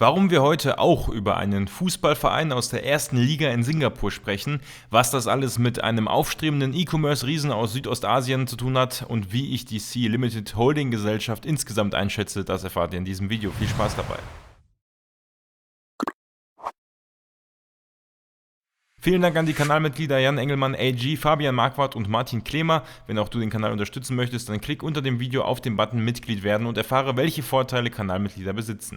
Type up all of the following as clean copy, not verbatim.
Warum wir heute auch über einen Fußballverein aus der ersten Liga in Singapur sprechen, was das alles mit einem aufstrebenden E-Commerce-Riesen aus Südostasien zu tun hat und wie ich die Sea Limited Holding Gesellschaft insgesamt einschätze, das erfahrt ihr in diesem Video. Viel Spaß dabei! Vielen Dank an die Kanalmitglieder Jan Engelmann, AG, Fabian Marquardt und Martin Klemer. Wenn auch du den Kanal unterstützen möchtest, dann klick unter dem Video auf den Button Mitglied werden und erfahre, welche Vorteile Kanalmitglieder besitzen.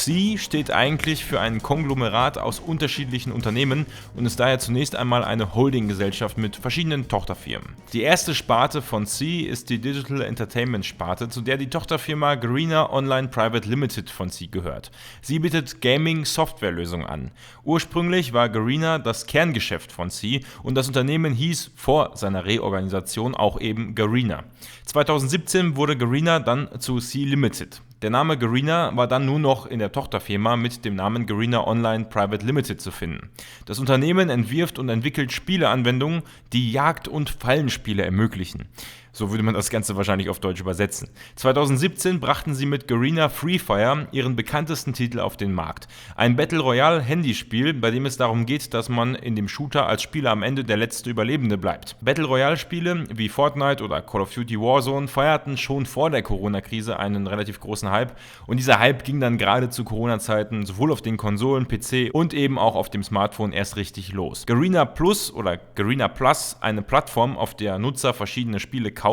Sea steht eigentlich für ein Konglomerat aus unterschiedlichen Unternehmen und ist daher zunächst einmal eine Holdinggesellschaft mit verschiedenen Tochterfirmen. Die erste Sparte von Sea ist die Digital Entertainment Sparte, zu der die Tochterfirma Garena Online Private Limited von Sea gehört. Sie bietet Gaming-Softwarelösungen an. Ursprünglich war Garena das Kerngeschäft von Sea und das Unternehmen hieß vor seiner Reorganisation auch eben Garena. 2017 wurde Garena dann zu Sea Limited. Der Name Garena war dann nur noch in der Tochterfirma mit dem Namen Garena Online Private Limited zu finden. Das Unternehmen entwirft und entwickelt Spieleanwendungen, die Jagd- und Fallenspiele ermöglichen. So würde man das Ganze wahrscheinlich auf Deutsch übersetzen. 2017 brachten sie mit Garena Free Fire ihren bekanntesten Titel auf den Markt. Ein Battle Royale Handyspiel, bei dem es darum geht, dass man in dem Shooter als Spieler am Ende der letzte Überlebende bleibt. Battle Royale Spiele wie Fortnite oder Call of Duty Warzone feierten schon vor der Corona-Krise einen relativ großen Hype und dieser Hype ging dann gerade zu Corona-Zeiten sowohl auf den Konsolen, PC und eben auch auf dem Smartphone erst richtig los. Garena Plus oder Garena Plus, eine Plattform, auf der Nutzer verschiedene Spiele kaufen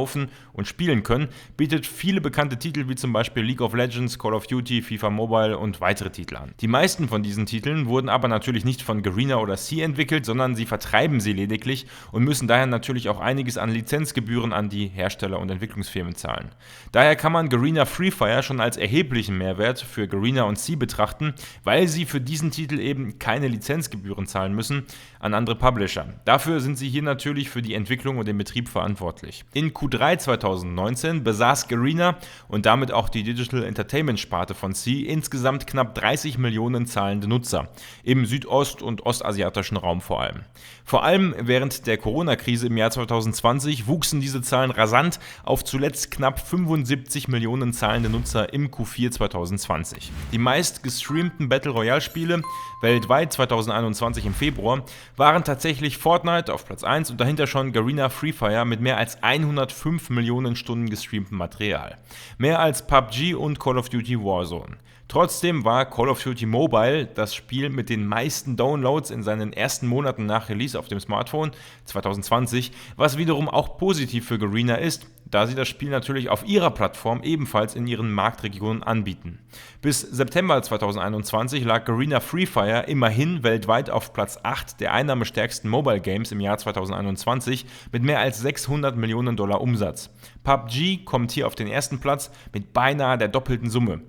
und spielen können, bietet viele bekannte Titel wie zum Beispiel League of Legends, Call of Duty, FIFA Mobile und weitere Titel an. Die meisten von diesen Titeln wurden aber natürlich nicht von Garena oder Sea entwickelt, sondern sie vertreiben sie lediglich und müssen daher natürlich auch einiges an Lizenzgebühren an die Hersteller und Entwicklungsfirmen zahlen. Daher kann man Garena Free Fire schon als erheblichen Mehrwert für Garena und Sea betrachten, weil sie für diesen Titel eben keine Lizenzgebühren zahlen müssen an andere Publisher. Dafür sind sie hier natürlich für die Entwicklung und den Betrieb verantwortlich. In Q3 2019 besaß Garena und damit auch die Digital Entertainment Sparte von Sea insgesamt knapp 30 Millionen zahlende Nutzer, im südost- und ostasiatischen Raum vor allem. Vor allem während der Corona-Krise im Jahr 2020 wuchsen diese Zahlen rasant auf zuletzt knapp 75 Millionen zahlende Nutzer im Q4 2020. Die meist gestreamten Battle Royale Spiele weltweit 2021 im Februar waren tatsächlich Fortnite auf Platz 1 und dahinter schon Garena Free Fire mit mehr als 105 Millionen Stunden gestreamtem Material. Mehr als PUBG und Call of Duty Warzone. Trotzdem war Call of Duty Mobile das Spiel mit den meisten Downloads in seinen ersten Monaten nach Release auf dem Smartphone 2020, was wiederum auch positiv für Garena ist, da sie das Spiel natürlich auf ihrer Plattform ebenfalls in ihren Marktregionen anbieten. Bis September 2021 lag Garena Free Fire immerhin weltweit auf Platz 8 der einnahmestärksten Mobile Games im Jahr 2021 mit mehr als 600 Millionen $. Umsatz. PUBG kommt hier auf den ersten Platz mit beinahe der doppelten Summe.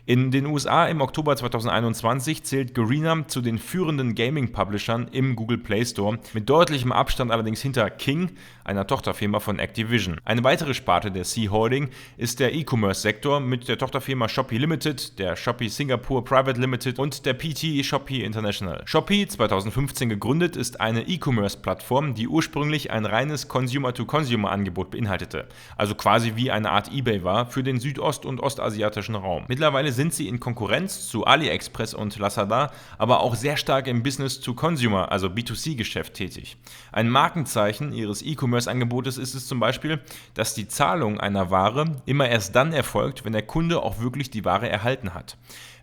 In den USA im Oktober 2021 zählt Garena zu den führenden Gaming-Publishern im Google Play Store, mit deutlichem Abstand allerdings hinter King, einer Tochterfirma von Activision. Eine weitere Sparte der Sea Holding ist der E-Commerce-Sektor mit der Tochterfirma Shopee Limited, der Shopee Singapore Private Limited und der PT Shopee International. Shopee, 2015 gegründet, ist eine E-Commerce-Plattform, die ursprünglich ein reines Consumer-to-Consumer-Angebot beinhaltete, also quasi wie eine Art eBay war für den südost- und ostasiatischen Raum. Mittlerweile sind sie in Konkurrenz zu AliExpress und Lazada, aber auch sehr stark im Business-to-Consumer, also B2C-Geschäft tätig. Ein Markenzeichen ihres E-Commerce-Angebotes ist es zum Beispiel, dass die Zahlung einer Ware immer erst dann erfolgt, wenn der Kunde auch wirklich die Ware erhalten hat.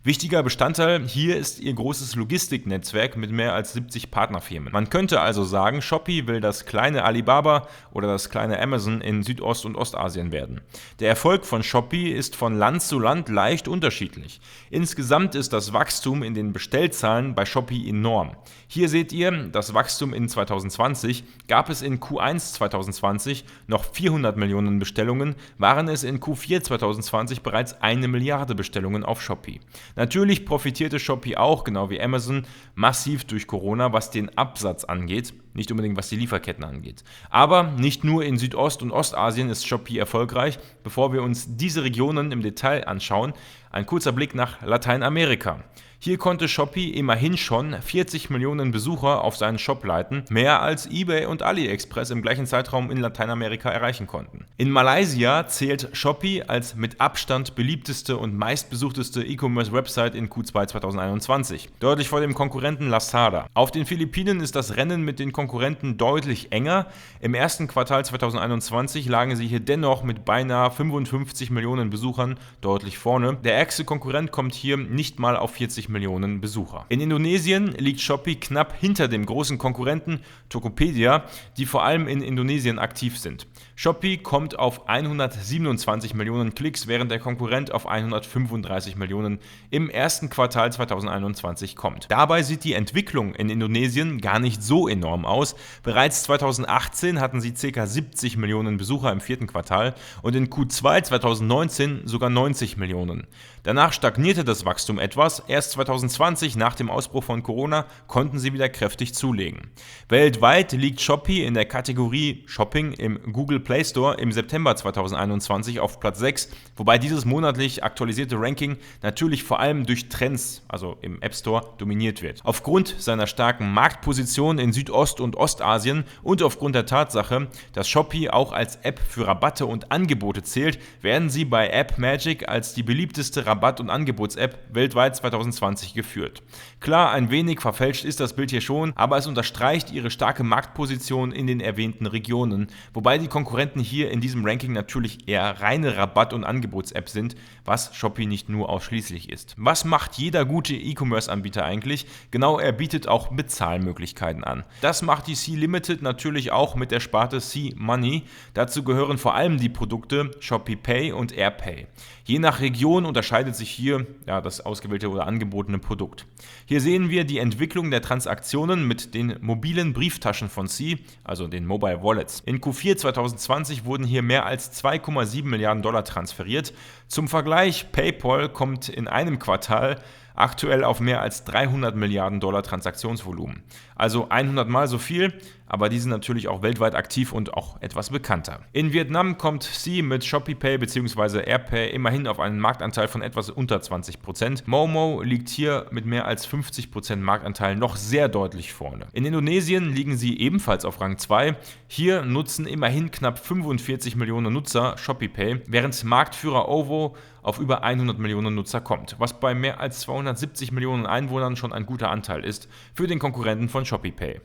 Wichtiger Bestandteil hier ist ihr großes Logistiknetzwerk mit mehr als 70 Partnerfirmen. Man könnte also sagen, Shopee will das kleine Alibaba oder das kleine Amazon in Südost- und Ostasien werden. Der Erfolg von Shopee ist von Land zu Land leicht unterschiedlich. Insgesamt ist das Wachstum in den Bestellzahlen bei Shopee enorm. Hier seht ihr das Wachstum in 2020. Gab es in Q1 2020 noch 400 Millionen Bestellungen, waren es in Q4 2020 bereits 1 Milliarde Bestellungen auf Shopee. Natürlich profitierte Shopee auch, genau wie Amazon, massiv durch Corona, was den Absatz angeht, nicht unbedingt was die Lieferketten angeht. Aber nicht nur in Südost- und Ostasien ist Shopee erfolgreich. Bevor wir uns diese Regionen im Detail anschauen, ein kurzer Blick nach Lateinamerika. Hier konnte Shopee immerhin schon 40 Millionen Besucher auf seinen Shop leiten, mehr als eBay und AliExpress im gleichen Zeitraum in Lateinamerika erreichen konnten. In Malaysia zählt Shopee als mit Abstand beliebteste und meistbesuchteste E-Commerce-Website in Q2 2021, deutlich vor dem Konkurrenten Lazada. Auf den Philippinen ist das Rennen mit den Konkurrenten deutlich enger. Im ersten Quartal 2021 lagen sie hier dennoch mit beinahe 55 Millionen Besuchern deutlich vorne. Der ärgste Konkurrent kommt hier nicht mal auf 40 Millionen Besucher. In Indonesien liegt Shopee knapp hinter dem großen Konkurrenten Tokopedia, die vor allem in Indonesien aktiv sind. Shopee kommt auf 127 Millionen Klicks, während der Konkurrent auf 135 Millionen im ersten Quartal 2021 kommt. Dabei sieht die Entwicklung in Indonesien gar nicht so enorm aus. Bereits 2018 hatten sie ca. 70 Millionen Besucher im vierten Quartal und in Q2 2019 sogar 90 Millionen. Danach stagnierte das Wachstum etwas. Erst 2020, nach dem Ausbruch von Corona, konnten sie wieder kräftig zulegen. Weltweit liegt Shopee in der Kategorie Shopping im Google Play Store im September 2021 auf Platz 6, wobei dieses monatlich aktualisierte Ranking natürlich vor allem durch Trends, also im App Store, dominiert wird. Aufgrund seiner starken Marktposition in Südost- und Ostasien und aufgrund der Tatsache, dass Shopee auch als App für Rabatte und Angebote zählt, werden sie bei AppMagic als die beliebteste Rabatt- und Angebots-App weltweit 2020 geführt. Klar, ein wenig verfälscht ist das Bild hier schon, aber es unterstreicht ihre starke Marktposition in den erwähnten Regionen, wobei die Konkurrenten hier in diesem Ranking natürlich eher reine Rabatt- und Angebots-App sind, was Shopee nicht nur ausschließlich ist. Was macht jeder gute E-Commerce-Anbieter eigentlich? Genau, er bietet auch Bezahlmöglichkeiten an. Das macht die Sea Limited natürlich auch mit der Sparte Sea Money. Dazu gehören vor allem die Produkte Shopee Pay und AirPay. Je nach Region unterscheidet sich hier das ausgewählte oder angebotene Produkt. Hier sehen wir die Entwicklung der Transaktionen mit den mobilen Brieftaschen von Sea, also den Mobile Wallets. In Q4 2020 wurden hier mehr als 2,7 Milliarden Dollar transferiert. Zum Vergleich, PayPal kommt in einem Quartal aktuell auf mehr als 300 Milliarden Dollar Transaktionsvolumen. Also 100 Mal so viel, aber die sind natürlich auch weltweit aktiv und auch etwas bekannter. In Vietnam kommt Sea mit Shopee Pay bzw. AirPay immerhin auf einen Marktanteil von etwas unter 20%. Momo liegt hier mit mehr als 50% Marktanteil noch sehr deutlich vorne. In Indonesien liegen sie ebenfalls auf Rang 2. Hier nutzen immerhin knapp 45 Millionen Nutzer Shopee Pay, während Marktführer OVO auf über 100 Millionen Nutzer kommt, was bei mehr als 270 Millionen Einwohnern schon ein guter Anteil ist für den Konkurrenten von Shopee Pay.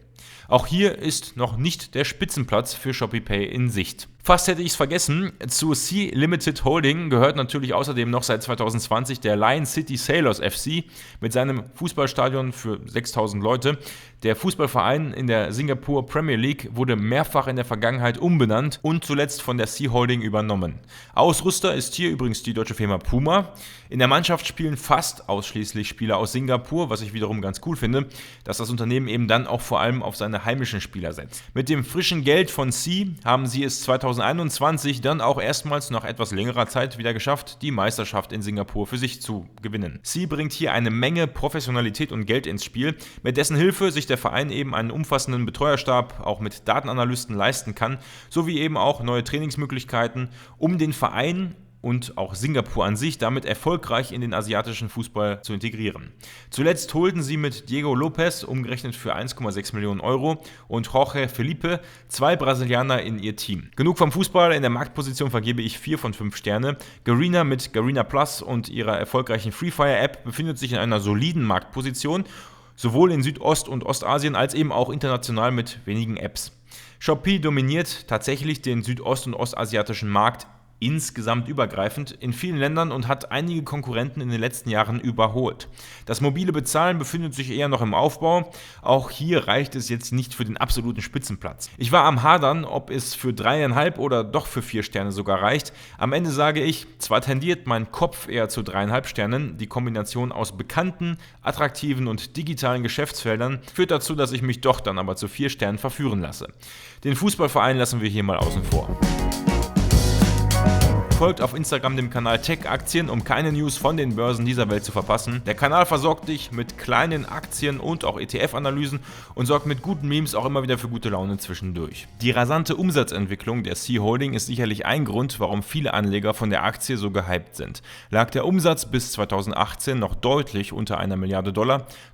Auch hier ist noch nicht der Spitzenplatz für Shopee Pay in Sicht. Fast hätte ich es vergessen, zu Sea Limited Holding gehört natürlich außerdem noch seit 2020 der Lion City Sailors FC mit seinem Fußballstadion für 6000 Leute. Der Fußballverein in der Singapore Premier League wurde mehrfach in der Vergangenheit umbenannt und zuletzt von der Sea Holding übernommen. Ausrüster ist hier übrigens die deutsche Firma Puma. In der Mannschaft spielen fast ausschließlich Spieler aus Singapur, was ich wiederum ganz cool finde, dass das Unternehmen eben dann auch vor allem auf seine heimischen Spieler setzt. Mit dem frischen Geld von Sea haben sie es 2021 dann auch erstmals nach etwas längerer Zeit wieder geschafft, die Meisterschaft in Singapur für sich zu gewinnen. Sea bringt hier eine Menge Professionalität und Geld ins Spiel, mit dessen Hilfe sich der Verein eben einen umfassenden Betreuerstab auch mit Datenanalysten leisten kann, sowie eben auch neue Trainingsmöglichkeiten, um den Verein und auch Singapur an sich damit erfolgreich in den asiatischen Fußball zu integrieren. Zuletzt holten sie mit Diego Lopez, umgerechnet für 1,6 Millionen Euro, und Jorge Felipe 2 Brasilianer in ihr Team. Genug vom Fußball, in der Marktposition vergebe ich 4 von 5 Sterne. Garena mit Garena Plus und ihrer erfolgreichen Free Fire App befindet sich in einer soliden Marktposition, sowohl in Südost- und Ostasien als eben auch international mit wenigen Apps. Shopee dominiert tatsächlich den südost- und ostasiatischen Markt insgesamt übergreifend in vielen Ländern und hat einige Konkurrenten in den letzten Jahren überholt. Das mobile Bezahlen befindet sich eher noch im Aufbau. Auch hier reicht es jetzt nicht für den absoluten Spitzenplatz. Ich war am Hadern, ob es für 3,5 oder doch für 4 Sterne sogar reicht. Am Ende sage ich, zwar tendiert mein Kopf eher zu 3,5 Sternen, die Kombination aus bekannten, attraktiven und digitalen Geschäftsfeldern führt dazu, dass ich mich doch dann aber zu 4 Sternen verführen lasse. Den Fußballverein lassen wir hier mal außen vor. Folgt auf Instagram dem Kanal Tech Aktien, um keine News von den Börsen dieser Welt zu verpassen. Der Kanal versorgt dich mit kleinen Aktien und auch ETF-Analysen und sorgt mit guten Memes auch immer wieder für gute Laune zwischendurch. Die rasante Umsatzentwicklung der Sea Holding ist sicherlich ein Grund, warum viele Anleger von der Aktie so gehypt sind. Lag der Umsatz bis 2018 noch deutlich unter $1 Milliarde,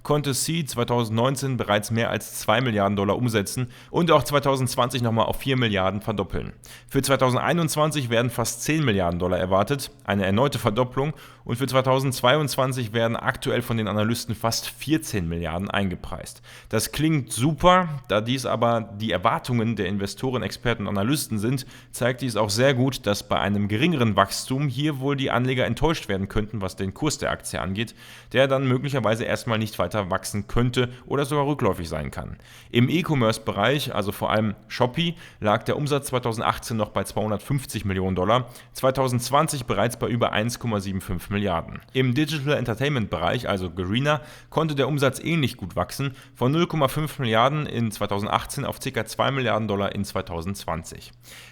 konnte Sea 2019 bereits mehr als $2 Milliarden umsetzen und auch 2020 nochmal auf 4 Milliarden verdoppeln. Für 2021 werden fast 10 Milliarden Dollar erwartet, eine erneute Verdopplung, und für 2022 werden aktuell von den Analysten fast 14 Milliarden eingepreist. Das klingt super, da dies aber die Erwartungen der Investoren, Experten und Analysten sind, zeigt dies auch sehr gut, dass bei einem geringeren Wachstum hier wohl die Anleger enttäuscht werden könnten, was den Kurs der Aktie angeht, der dann möglicherweise erstmal nicht weiter wachsen könnte oder sogar rückläufig sein kann. Im E-Commerce-Bereich, also vor allem Shopee, lag der Umsatz 2018 noch bei $250 Millionen, 2020 bereits bei über 1,75 Milliarden. Im Digital Entertainment-Bereich, also Garena, konnte der Umsatz ähnlich gut wachsen, von 0,5 Milliarden in 2018 auf ca. 2 Milliarden Dollar in 2020.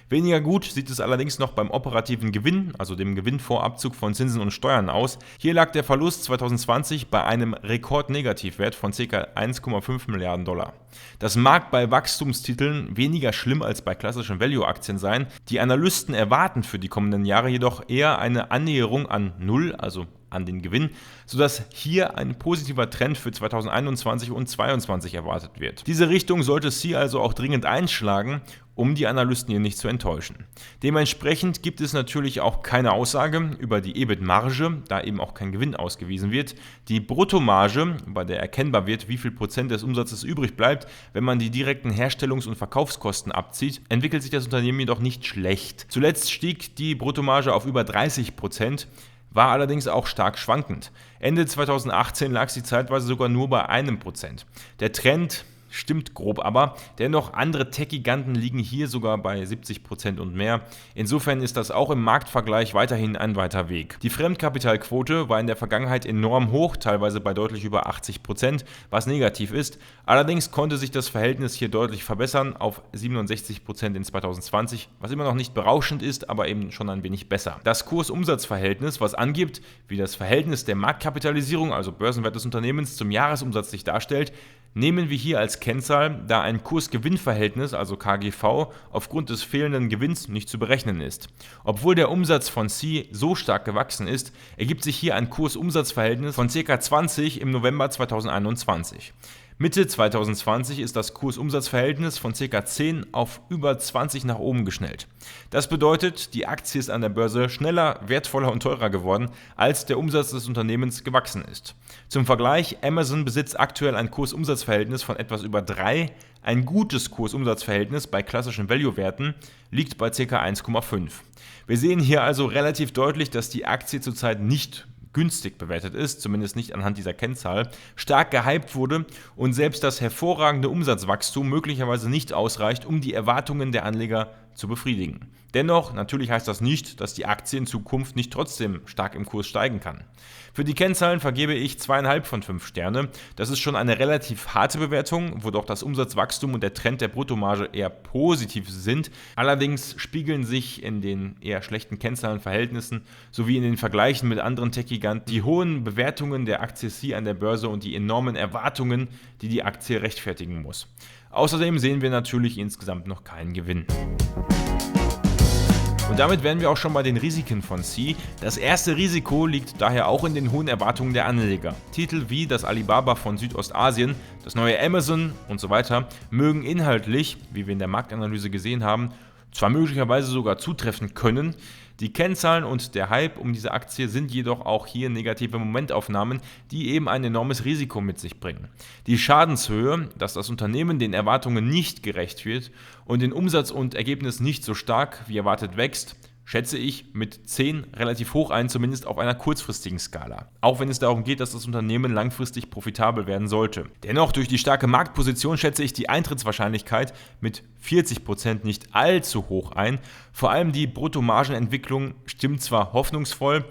Weniger gut sieht es allerdings noch beim operativen Gewinn, also dem Gewinn vor Abzug von Zinsen und Steuern aus. Hier lag der Verlust 2020 bei einem Rekordnegativwert von ca. 1,5 Milliarden Dollar. Das mag bei Wachstumstiteln weniger schlimm als bei klassischen Value-Aktien sein. Die Analysten erwarten für die kommenden Jahre jedoch eher eine Annäherung an Null, also an den Gewinn, sodass hier ein positiver Trend für 2021 und 2022 erwartet wird. Diese Richtung sollte Sea also auch dringend einschlagen, um die Analysten hier nicht zu enttäuschen. Dementsprechend gibt es natürlich auch keine Aussage über die EBIT-Marge, da eben auch kein Gewinn ausgewiesen wird. Die Bruttomarge, bei der erkennbar wird, wie viel Prozent des Umsatzes übrig bleibt, wenn man die direkten Herstellungs- und Verkaufskosten abzieht, entwickelt sich das Unternehmen jedoch nicht schlecht. Zuletzt stieg die Bruttomarge auf über 30%, war allerdings auch stark schwankend. Ende 2018 lag sie zeitweise sogar nur bei 1%. Der Trend stimmt grob aber, dennoch andere Tech-Giganten liegen hier sogar bei 70% und mehr. Insofern ist das auch im Marktvergleich weiterhin ein weiter Weg. Die Fremdkapitalquote war in der Vergangenheit enorm hoch, teilweise bei deutlich über 80%, was negativ ist. Allerdings konnte sich das Verhältnis hier deutlich verbessern auf 67% in 2020, was immer noch nicht berauschend ist, aber eben schon ein wenig besser. Das Kurs-Umsatz-Verhältnis, was angibt, wie das Verhältnis der Marktkapitalisierung, also Börsenwert des Unternehmens, zum Jahresumsatz sich darstellt, nehmen wir hier als Kennzahl, da ein Kurs-Gewinn-Verhältnis, also KGV, aufgrund des fehlenden Gewinns nicht zu berechnen ist. Obwohl der Umsatz von Sea so stark gewachsen ist, ergibt sich hier ein Kurs-Umsatz-Verhältnis von ca. 20 im November 2021. Mitte 2020 ist das Kurs-Umsatz-Verhältnis von ca. 10 auf über 20 nach oben geschnellt. Das bedeutet, die Aktie ist an der Börse schneller, wertvoller und teurer geworden, als der Umsatz des Unternehmens gewachsen ist. Zum Vergleich, Amazon besitzt aktuell ein Kurs-Umsatz-Verhältnis von etwas über 3. Ein gutes Kurs-Umsatz-Verhältnis bei klassischen Value-Werten liegt bei ca. 1,5. Wir sehen hier also relativ deutlich, dass die Aktie zurzeit nicht günstig bewertet ist, zumindest nicht anhand dieser Kennzahl, stark gehypt wurde und selbst das hervorragende Umsatzwachstum möglicherweise nicht ausreicht, um die Erwartungen der Anleger zu befriedigen. Dennoch, natürlich heißt das nicht, dass die Aktie in Zukunft nicht trotzdem stark im Kurs steigen kann. Für die Kennzahlen vergebe ich 2,5 von 5 Sterne. Das ist schon eine relativ harte Bewertung, wo doch das Umsatzwachstum und der Trend der Bruttomarge eher positiv sind. Allerdings spiegeln sich in den eher schlechten Kennzahlenverhältnissen sowie in den Vergleichen mit anderen Tech-Giganten die hohen Bewertungen der Aktie Sea an der Börse und die enormen Erwartungen, die die Aktie rechtfertigen muss. Außerdem sehen wir natürlich insgesamt noch keinen Gewinn. Und damit wären wir auch schon bei den Risiken von Sea. Das erste Risiko liegt daher auch in den hohen Erwartungen der Anleger. Titel wie das Alibaba von Südostasien, das neue Amazon und so weiter mögen inhaltlich, wie wir in der Marktanalyse gesehen haben, zwar möglicherweise sogar zutreffen können. Die Kennzahlen und der Hype um diese Aktie sind jedoch auch hier negative Momentaufnahmen, die eben ein enormes Risiko mit sich bringen. Die Schadenshöhe, dass das Unternehmen den Erwartungen nicht gerecht wird und den Umsatz und Ergebnis nicht so stark wie erwartet wächst, schätze ich mit 10 relativ hoch ein, zumindest auf einer kurzfristigen Skala. Auch wenn es darum geht, dass das Unternehmen langfristig profitabel werden sollte. Dennoch, durch die starke Marktposition schätze ich die Eintrittswahrscheinlichkeit mit 40% nicht allzu hoch ein. Vor allem die Bruttomargenentwicklung stimmt zwar hoffnungsvoll,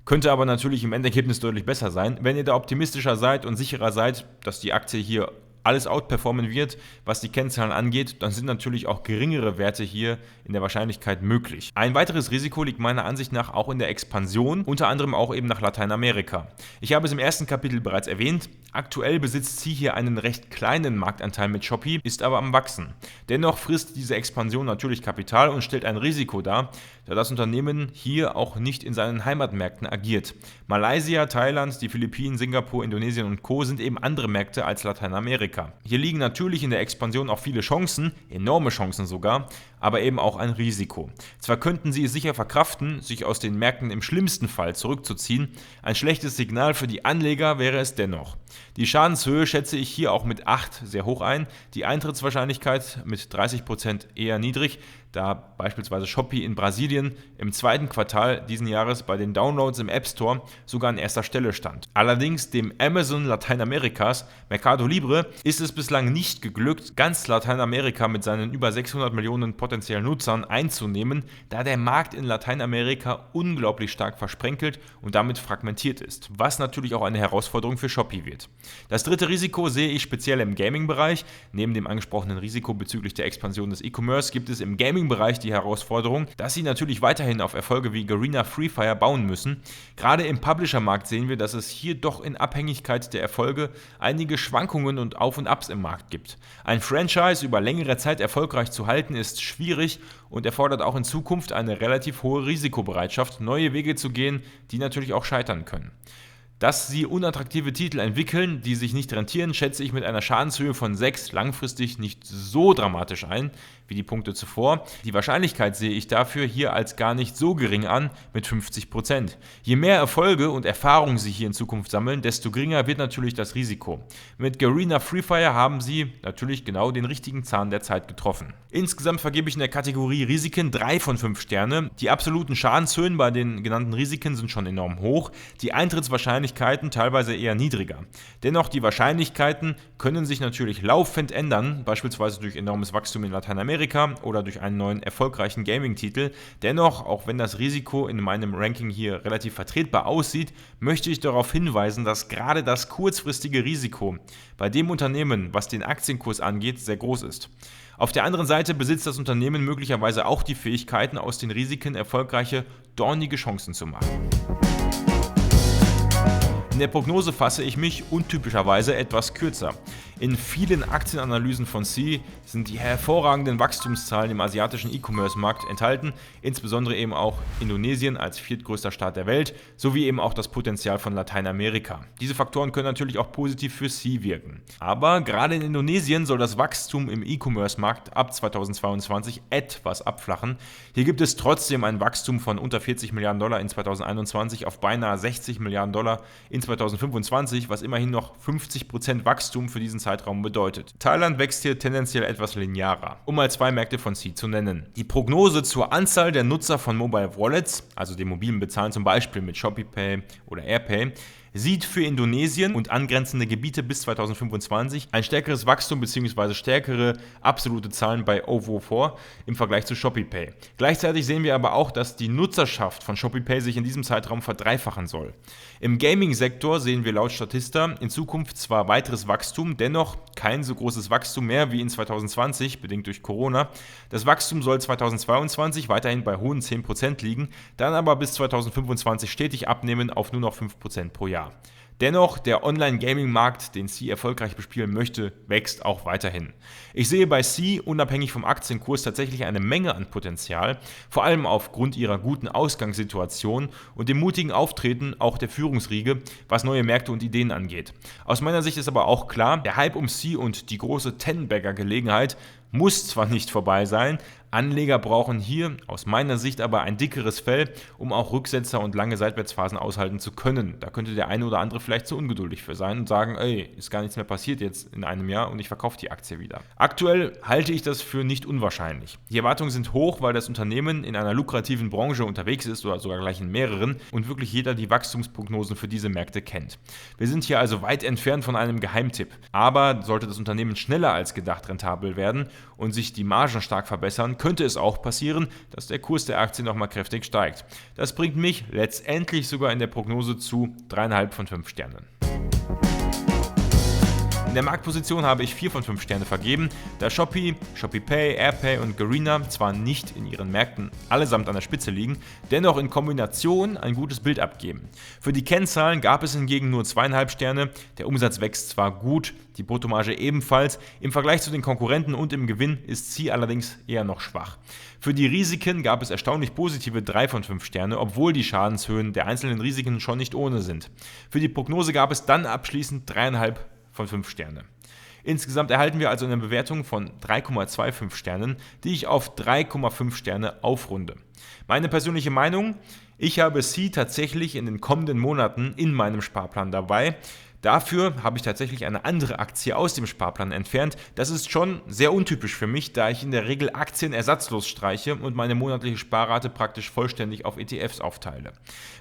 könnte aber natürlich im Endergebnis deutlich besser sein. Wenn ihr da optimistischer seid und sicherer seid, dass die Aktie hier alles outperformen wird, was die Kennzahlen angeht, dann sind natürlich auch geringere Werte hier in der Wahrscheinlichkeit möglich. Ein weiteres Risiko liegt meiner Ansicht nach auch in der Expansion, unter anderem auch eben nach Lateinamerika. Ich habe es im ersten Kapitel bereits erwähnt, aktuell besitzt sie hier einen recht kleinen Marktanteil mit Shopee, ist aber am Wachsen. Dennoch frisst diese Expansion natürlich Kapital und stellt ein Risiko dar, da das Unternehmen hier auch nicht in seinen Heimatmärkten agiert. Malaysia, Thailand, die Philippinen, Singapur, Indonesien und Co. sind eben andere Märkte als Lateinamerika. Hier liegen natürlich in der Expansion auch viele Chancen, enorme Chancen sogar, aber eben auch ein Risiko. Zwar könnten sie es sicher verkraften, sich aus den Märkten im schlimmsten Fall zurückzuziehen, ein schlechtes Signal für die Anleger wäre es dennoch. Die Schadenshöhe schätze ich hier auch mit 8 sehr hoch ein, die Eintrittswahrscheinlichkeit mit 30% eher niedrig, da beispielsweise Shopee in Brasilien im zweiten Quartal diesen Jahres bei den Downloads im App Store sogar an erster Stelle stand. Allerdings dem Amazon Lateinamerikas, Mercado Libre, ist es bislang nicht geglückt, ganz Lateinamerika mit seinen über 600 Millionen potenziellen Nutzern einzunehmen, da der Markt in Lateinamerika unglaublich stark versprenkelt und damit fragmentiert ist, was natürlich auch eine Herausforderung für Shopee wird. Das dritte Risiko sehe ich speziell im Gaming-Bereich. Neben dem angesprochenen Risiko bezüglich der Expansion des E-Commerce gibt es im Gaming-Bereich die Herausforderung, dass sie natürlich weiterhin auf Erfolge wie Garena Free Fire bauen müssen. Gerade im Publisher-Markt sehen wir, dass es hier doch in Abhängigkeit der Erfolge einige Schwankungen und Auf und Abs im Markt gibt. Ein Franchise über längere Zeit erfolgreich zu halten ist schwierig und erfordert auch in Zukunft eine relativ hohe Risikobereitschaft, neue Wege zu gehen, die natürlich auch scheitern können. Dass sie unattraktive Titel entwickeln, die sich nicht rentieren, schätze ich mit einer Schadenshöhe von 6 langfristig nicht so dramatisch ein wie die Punkte zuvor. Die Wahrscheinlichkeit sehe ich dafür hier als gar nicht so gering an, mit 50%. Je mehr Erfolge und Erfahrungen sie hier in Zukunft sammeln, desto geringer wird natürlich das Risiko. Mit Garena Free Fire haben sie natürlich genau den richtigen Zahn der Zeit getroffen. Insgesamt vergebe ich in der Kategorie Risiken 3 von 5 Sterne. Die absoluten Schadenshöhen bei den genannten Risiken sind schon enorm hoch, die Eintrittswahrscheinlichkeiten teilweise eher niedriger. Dennoch die Wahrscheinlichkeiten können sich natürlich laufend ändern, beispielsweise durch enormes Wachstum in Lateinamerika oder durch einen neuen erfolgreichen Gaming-Titel. Dennoch, auch wenn das Risiko in meinem Ranking hier relativ vertretbar aussieht, möchte ich darauf hinweisen, dass gerade das kurzfristige Risiko bei dem Unternehmen, was den Aktienkurs angeht, sehr groß ist. Auf der anderen Seite besitzt das Unternehmen möglicherweise auch die Fähigkeiten, aus den Risiken erfolgreiche, dornige Chancen zu machen. In der Prognose fasse ich mich untypischerweise etwas kürzer. In vielen Aktienanalysen von Sea sind die hervorragenden Wachstumszahlen im asiatischen E-Commerce-Markt enthalten, insbesondere eben auch Indonesien als viertgrößter Staat der Welt, sowie eben auch das Potenzial von Lateinamerika. Diese Faktoren können natürlich auch positiv für Sea wirken. Aber gerade in Indonesien soll das Wachstum im E-Commerce-Markt ab 2022 etwas abflachen. Hier gibt es trotzdem ein Wachstum von unter 40 Milliarden Dollar in 2021 auf beinahe 60 Milliarden Dollar in 2025, was immerhin noch 50% Wachstum für diesen Zeitraum bedeutet. Thailand wächst hier tendenziell etwas linearer, um mal 2 Märkte von Sea zu nennen. Die Prognose zur Anzahl der Nutzer von Mobile Wallets, also dem mobilen Bezahlen zum Beispiel mit ShopeePay oder AirPay, sieht für Indonesien und angrenzende Gebiete bis 2025 ein stärkeres Wachstum bzw. stärkere absolute Zahlen bei OVO vor im Vergleich zu ShopeePay. Gleichzeitig sehen wir aber auch, dass die Nutzerschaft von ShopeePay sich in diesem Zeitraum verdreifachen soll. Im Gaming-Sektor sehen wir laut Statista in Zukunft zwar weiteres Wachstum, dennoch kein so großes Wachstum mehr wie in 2020, bedingt durch Corona. Das Wachstum soll 2022 weiterhin bei hohen 10% liegen, dann aber bis 2025 stetig abnehmen auf nur noch 5% pro Jahr. Dennoch, der Online-Gaming-Markt, den Sea erfolgreich bespielen möchte, wächst auch weiterhin. Ich sehe bei Sea, unabhängig vom Aktienkurs, tatsächlich eine Menge an Potenzial, vor allem aufgrund ihrer guten Ausgangssituation und dem mutigen Auftreten auch der Führungsriege, was neue Märkte und Ideen angeht. Aus meiner Sicht ist aber auch klar, der Hype um Sea und die große Ten-Bagger-Gelegenheit muss zwar nicht vorbei sein, Anleger brauchen hier aus meiner Sicht aber ein dickeres Fell, um auch Rücksetzer und lange Seitwärtsphasen aushalten zu können. Da könnte der eine oder andere vielleicht zu ungeduldig für sein und sagen, ey, ist gar nichts mehr passiert jetzt in einem Jahr und ich verkaufe die Aktie wieder. Aktuell halte ich das für nicht unwahrscheinlich. Die Erwartungen sind hoch, weil das Unternehmen in einer lukrativen Branche unterwegs ist oder sogar gleich in mehreren und wirklich jeder die Wachstumsprognosen für diese Märkte kennt. Wir sind hier also weit entfernt von einem Geheimtipp. Aber sollte das Unternehmen schneller als gedacht rentabel werden und sich die Margen stark verbessern, könnte es auch passieren, dass der Kurs der Aktie nochmal kräftig steigt. Das bringt mich letztendlich sogar in der Prognose zu 3,5 von 5 Sternen. In der Marktposition habe ich 4 von 5 Sterne vergeben, da Shopee, ShopeePay, AirPay und Garena zwar nicht in ihren Märkten allesamt an der Spitze liegen, dennoch in Kombination ein gutes Bild abgeben. Für die Kennzahlen gab es hingegen nur 2,5 Sterne, der Umsatz wächst zwar gut, die Bruttomarge ebenfalls, im Vergleich zu den Konkurrenten und im Gewinn ist sie allerdings eher noch schwach. Für die Risiken gab es erstaunlich positive 3 von 5 Sterne, obwohl die Schadenshöhen der einzelnen Risiken schon nicht ohne sind. Für die Prognose gab es dann abschließend 3,5 von 5 Sterne. Insgesamt erhalten wir also eine Bewertung von 3,25 Sternen, die ich auf 3,5 Sterne aufrunde. Meine persönliche Meinung: Ich habe Sea tatsächlich in den kommenden Monaten in meinem Sparplan dabei. Dafür habe ich tatsächlich eine andere Aktie aus dem Sparplan entfernt. Das ist schon sehr untypisch für mich, da ich in der Regel Aktien ersatzlos streiche und meine monatliche Sparrate praktisch vollständig auf ETFs aufteile.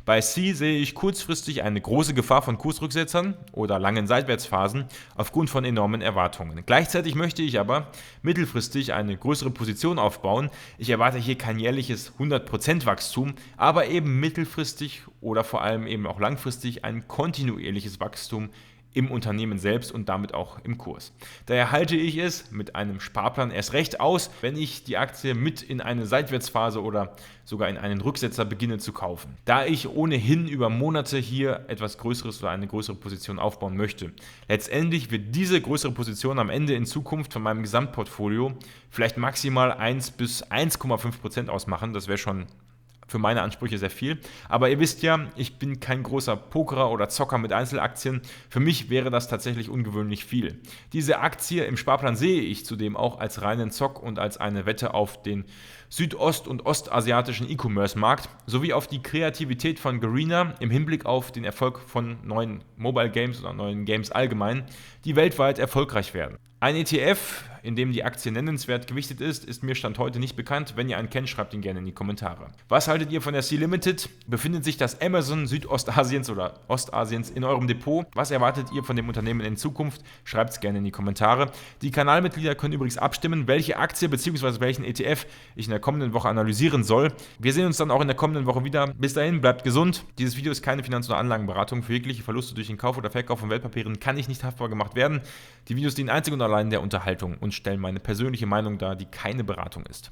Bei Sea sehe ich kurzfristig eine große Gefahr von Kursrücksetzern oder langen Seitwärtsphasen aufgrund von enormen Erwartungen. Gleichzeitig möchte ich aber mittelfristig eine größere Position aufbauen. Ich erwarte hier kein jährliches 100% Wachstum, aber eben mittelfristig oder vor allem eben auch langfristig ein kontinuierliches Wachstum im Unternehmen selbst und damit auch im Kurs. Daher halte ich es mit einem Sparplan erst recht aus, wenn ich die Aktie mit in eine Seitwärtsphase oder sogar in einen Rücksetzer beginne zu kaufen, da ich ohnehin über Monate hier etwas Größeres oder eine größere Position aufbauen möchte. Letztendlich wird diese größere Position am Ende in Zukunft von meinem Gesamtportfolio vielleicht maximal 1 bis 1,5% ausmachen. Das wäre schon für meine Ansprüche sehr viel. Aber ihr wisst ja, ich bin kein großer Pokerer oder Zocker mit Einzelaktien. Für mich wäre das tatsächlich ungewöhnlich viel. Diese Aktie im Sparplan sehe ich zudem auch als reinen Zock und als eine Wette auf den südost- und ostasiatischen E-Commerce-Markt sowie auf die Kreativität von Garena im Hinblick auf den Erfolg von neuen Mobile Games oder neuen Games allgemein, die weltweit erfolgreich werden. Ein ETF, in dem die Aktie nennenswert gewichtet ist mir Stand heute nicht bekannt. Wenn ihr einen kennt, schreibt ihn gerne in die Kommentare. Was haltet ihr von der Sea Limited? Befindet sich das Amazon Südostasiens oder Ostasiens in eurem Depot? Was erwartet ihr von dem Unternehmen in Zukunft? Schreibt es gerne in die Kommentare. Die Kanalmitglieder können übrigens abstimmen, welche Aktie bzw. welchen ETF ich in der kommenden Woche analysieren soll. Wir sehen uns dann auch in der kommenden Woche wieder. Bis dahin, bleibt gesund. Dieses Video ist keine Finanz- oder Anlagenberatung. Für jegliche Verluste durch den Kauf oder Verkauf von Wertpapieren kann ich nicht haftbar gemacht werden. Die Videos dienen einzig und allein der Unterhaltung und stellen meine persönliche Meinung dar, die keine Beratung ist.